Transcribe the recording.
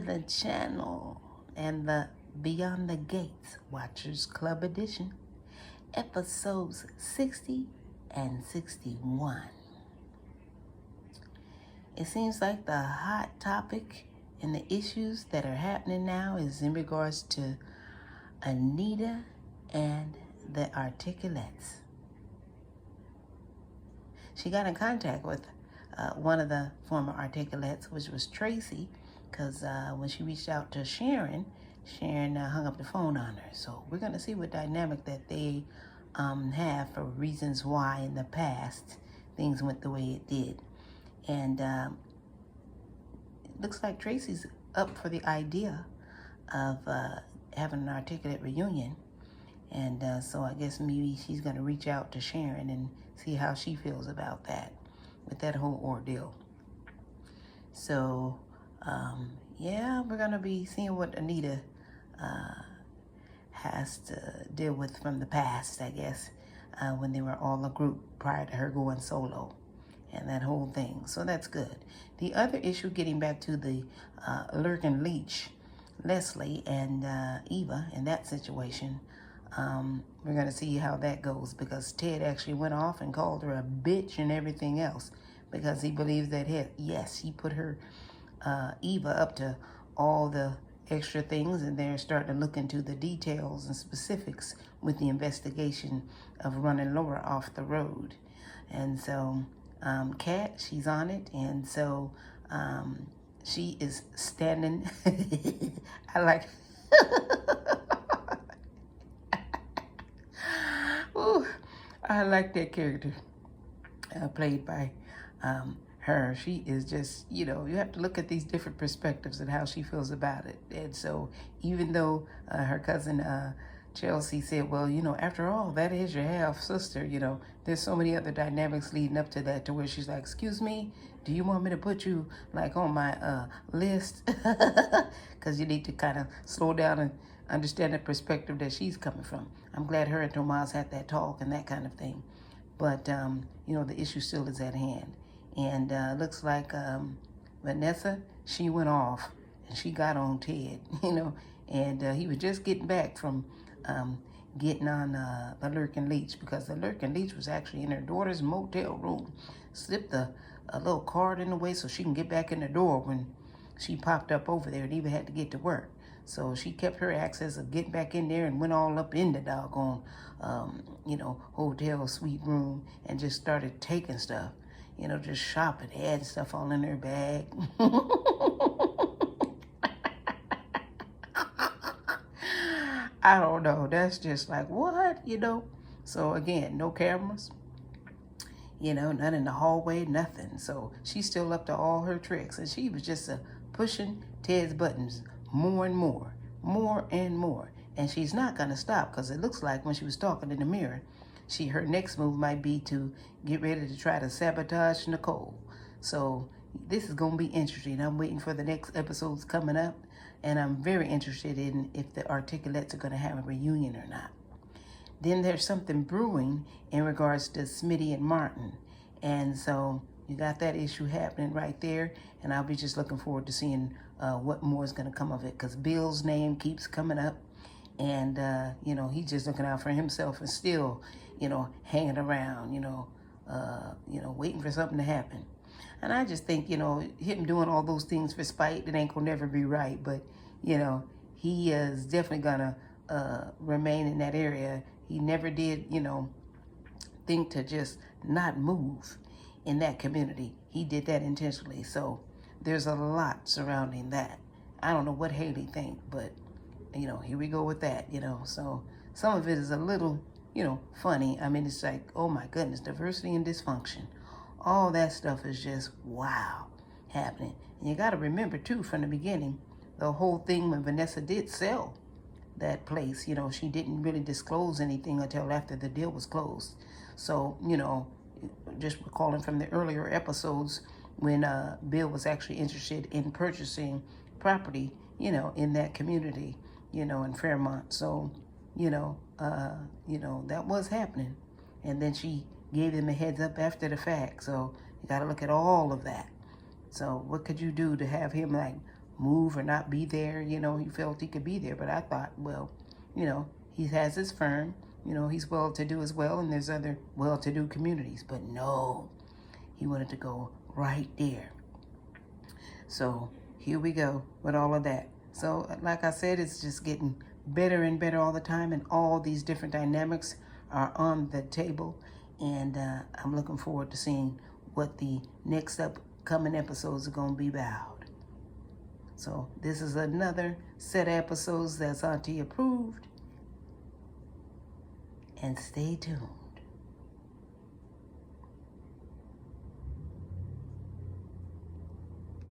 the channel and the Beyond the Gates Watchers Club edition, episodes 60 and 61. It seems like the hot topic and the issues that are happening now is in regards to Anita and the Articulates. She got in contact with one of the former Articulates, which was Tracy, because when she reached out to Sharon hung up the phone on her. So we're going to see what dynamic that they have for reasons why in the past things went the way it did. And it looks like Tracy's up for the idea of having an Articulate reunion. And so I guess maybe she's going to reach out to Sharon and see how she feels about that, with that whole ordeal. So, yeah, we're going to be seeing what Anita has to deal with from the past, I guess, when they were all a group prior to her going solo and that whole thing. So that's good. The other issue, getting back to the Lurkin Leach, Leslie and Eva in that situation, we're going to see how that goes, because Ted actually went off and called her a bitch and everything else, because he believes that, yes, he put her, Eva, up to all the extra things, and they're starting to look into the details and specifics with the investigation of running Laura off the road. And so Kat, she's on it, and so she is standing. I like ooh, I like that character played by her. She is just, you have to look at these different perspectives and how she feels about it. And so even though her cousin Chelsea said, well, after all, that is your half sister, there's so many other dynamics leading up to that, to where she's like, excuse me, do you want me to put you like on my list? Because you need to kind of slow down and understand the perspective that she's coming from. I'm glad her and Tomas had that talk and that kind of thing. But, the issue still is at hand. And looks like Vanessa, she went off and she got on Ted, and he was just getting back from getting on the Lurkin Leach, because the Lurkin Leach was actually in her daughter's motel room. Slipped a little card in the way so she can get back in the door when she popped up over there and even had to get to work. So she kept her access of getting back in there and went all up in the doggone, hotel suite room and just started taking stuff, just shopping, adding stuff all in her bag. I don't know. That's just like, what, So again, no cameras, none in the hallway, nothing. So she's still up to all her tricks. And she was just pushing Ted's buttons more and more, more and more. And she's not going to stop, because it looks like when she was talking in the mirror, her next move might be to get ready to try to sabotage Nicole. So this is going to be interesting. I'm waiting for the next episodes coming up, and I'm very interested in if the Articulates are going to have a reunion or not. Then there's something brewing in regards to Smitty and Martin. And so you got that issue happening right there, and I'll be just looking forward to seeing what more is going to come of it, because Bill's name keeps coming up, and, he's just looking out for himself and still, hanging around, waiting for something to happen. And I just think, him doing all those things for spite, it ain't gonna never be right. But, he is definitely gonna remain in that area. He never did, think to just not move in that community. He did that intentionally. So there's a lot surrounding that. I don't know what Haley think, but, here we go with that, So some of it is a little, funny. I mean, it's like, oh my goodness, diversity and dysfunction. All that stuff is just, wow, happening. And you got to remember, too, from the beginning, the whole thing when Vanessa did sell that place, she didn't really disclose anything until after the deal was closed. So, just recalling from the earlier episodes when Bill was actually interested in purchasing property, in that community, in Fairmont. So, that was happening. And then she gave them a heads up after the fact. So you got to look at all of that. So what could you do to have him like move or not be there. You know, he felt he could be there. But I thought, well, you know, he has his firm. You know, he's well-to-do as well, and there's other well-to-do communities. But no, he wanted to go right there. So here we go with all of that. So like I said, it's just getting better and better all the time, and all these different dynamics are on the table. And I'm looking forward to seeing what the next upcoming episodes are going to be about. So this is another set of episodes that's Auntie approved. And stay tuned.